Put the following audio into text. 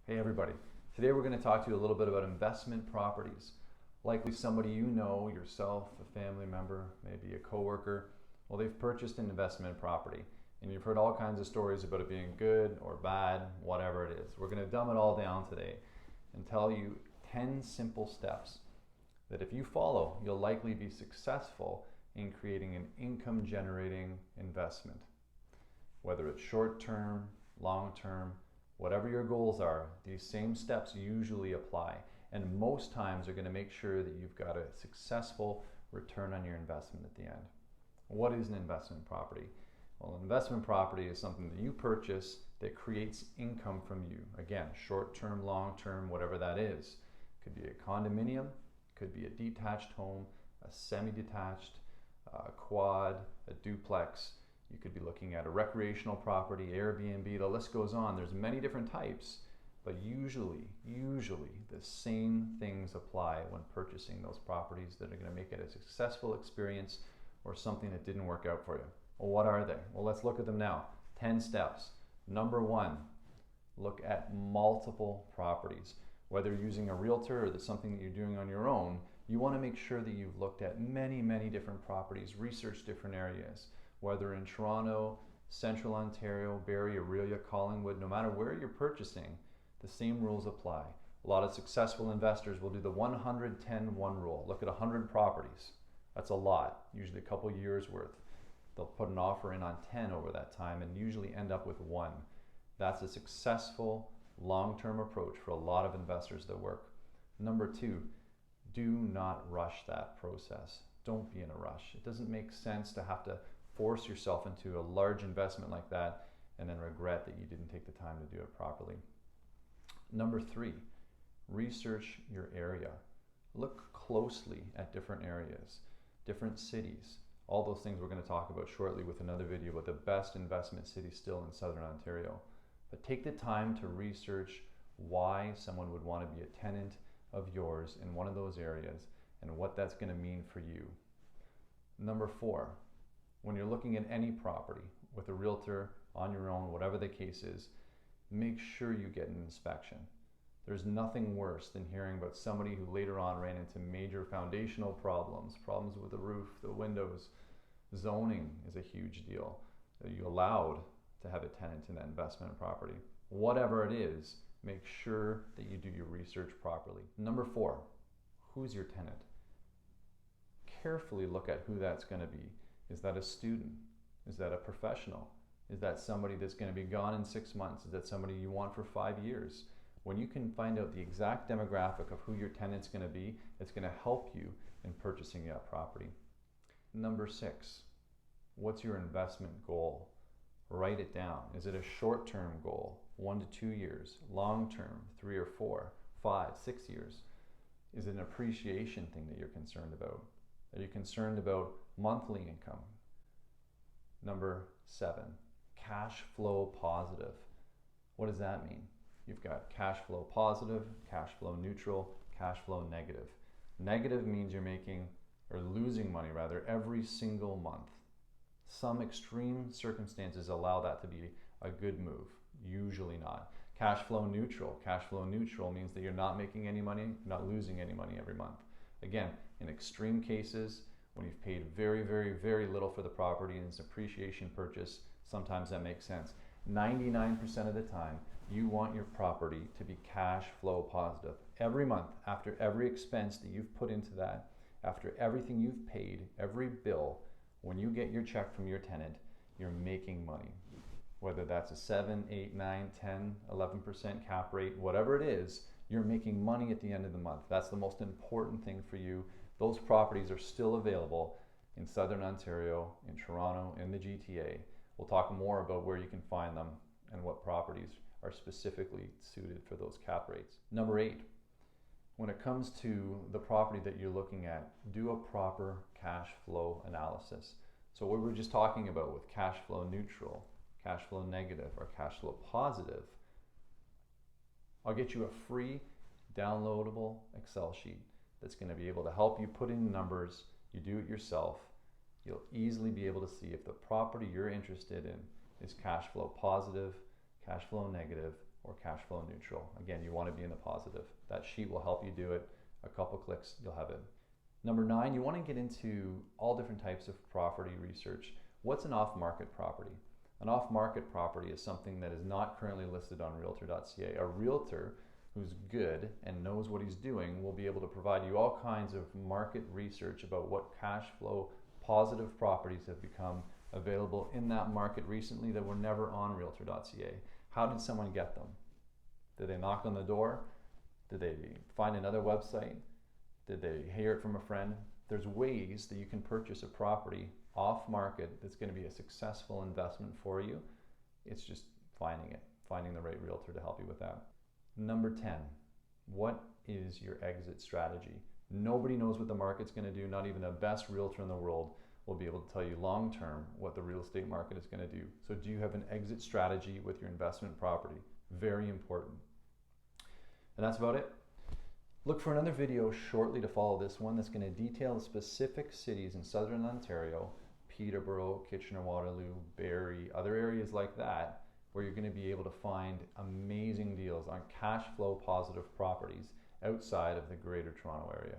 Hey everybody, today we're going to talk to you a little bit about investment properties. Likely somebody you know, yourself, a family member, maybe a coworker, well, they've purchased an investment property and you've heard all kinds of stories about it being good or bad, whatever it is. We're going to dumb it all down today and tell you 10 simple steps that if you follow, you'll likely be successful in creating an income generating investment. Whether it's short-term, long-term, whatever your goals are, these same steps usually apply, and most times are going to make sure that you've got a successful return on your investment at the end. What is an investment property? Well, an investment property is something that you purchase that creates income from you. Again, short-term, long-term, whatever that is. Could be a condominium, could be a detached home, a semi-detached, a quad, a duplex. You could be looking at a recreational property, Airbnb, the list goes on. There's many different types, but usually the same things apply when purchasing those properties that are going to make it a successful experience or something that didn't work out for you. Well, what are they? Well, let's look at them now. 10 steps. Number 1, look at multiple properties. Whether you're using a realtor or there's something that you're doing on your own, you want to make sure that you've looked at many different properties, researched different areas. Whether in Toronto, Central Ontario, Barrie, Aurelia, Collingwood, no matter where you're purchasing, the same rules apply. A lot of successful investors will do the 110-1 rule. Look at 100 properties. That's a lot, usually a couple years worth. They'll put an offer in on 10 over that time and usually end up with 1. That's a successful long-term approach for a lot of investors that work. Number 2, do not rush that process. Don't be in a rush. It doesn't make sense to have to force yourself into a large investment like that and then regret that you didn't take the time to do it properly. Number 3, research your area. Look closely at different areas, different cities. All those things we're going to talk about shortly with another video about the best investment cities still in Southern Ontario. But take the time to research why someone would want to be a tenant of yours in one of those areas and what that's going to mean for you. Number 4, when you're looking at any property with a realtor, on your own, whatever the case is, make sure you get an inspection. There's nothing worse than hearing about somebody who later on ran into major foundational problems with the roof, the windows. Zoning is a huge deal. Are you allowed to have a tenant in that investment property? Whatever it is, make sure that you do your research properly. Number 4, who's your tenant? Carefully look at who that's going to be. Is that a student? Is that a professional? Is that somebody that's going to be gone in 6 months? Is that somebody you want for 5 years? When you can find out the exact demographic of who your tenant's going to be, it's going to help you in purchasing that property. Number 6, what's your investment goal? Write it down. Is it a short-term goal, 1 to 2 years? Long-term, 3 or 4, 5, 6 years? Is it an appreciation thing that you're concerned about? Are you concerned about monthly income? Number 7, cash flow positive. What does that mean? You've got cash flow positive, cash flow neutral, cash flow negative. Negative means you're making or losing money rather every single month. Some extreme circumstances allow that to be a good move, usually not. Cash flow neutral. Cash flow neutral means that you're not making any money, you're not losing any money every month. Again, in extreme cases, when you've paid very little for the property and it's an appreciation purchase, sometimes that makes sense. 99% of the time, you want your property to be cash flow positive. Every month, after every expense that you've put into that, after everything you've paid, every bill, when you get your check from your tenant, you're making money. Whether that's a 7, 8, 9, 10, 11% cap rate, whatever it is, you're making money at the end of the month. That's the most important thing for you. Those properties are still available in Southern Ontario, in Toronto, in the GTA. We'll talk more about where you can find them and what properties are specifically suited for those cap rates. Number 8, when it comes to the property that you're looking at, do a proper cash flow analysis. So what we were just talking about with cash flow neutral, cash flow negative, or cash flow positive, I'll get you a free downloadable Excel sheet that's going to be able to help you put in numbers. You do it yourself. You'll easily be able to see if the property you're interested in is cash flow positive, cash flow negative, or cash flow neutral. Again, you want to be in the positive. That sheet will help you do it. A couple clicks, you'll have it. Number 9, you want to get into all different types of property research. What's an off-market property? An off-market property is something that is not currently listed on realtor.ca. A realtor who's good and knows what he's doing will be able to provide you all kinds of market research about what cash flow positive properties have become available in that market recently that were never on realtor.ca. How did someone get them? Did they knock on the door? Did they find another website? Did they hear it from a friend? There's ways that you can purchase a property off market that's going to be a successful investment for you. It's just finding the right realtor to help you with that. Number 10, what is your exit strategy? Nobody knows what the market's going to do. Not even the best realtor in the world will be able to tell you long term what the real estate market is going to do. So do you have an exit strategy with your investment property? Very important. And that's about it. Look for another video shortly to follow this one that's going to detail the specific cities in Southern Ontario, Peterborough, Kitchener-Waterloo, Barrie, other areas like that, where you're going to be able to find amazing deals on cash flow positive properties outside of the Greater Toronto area.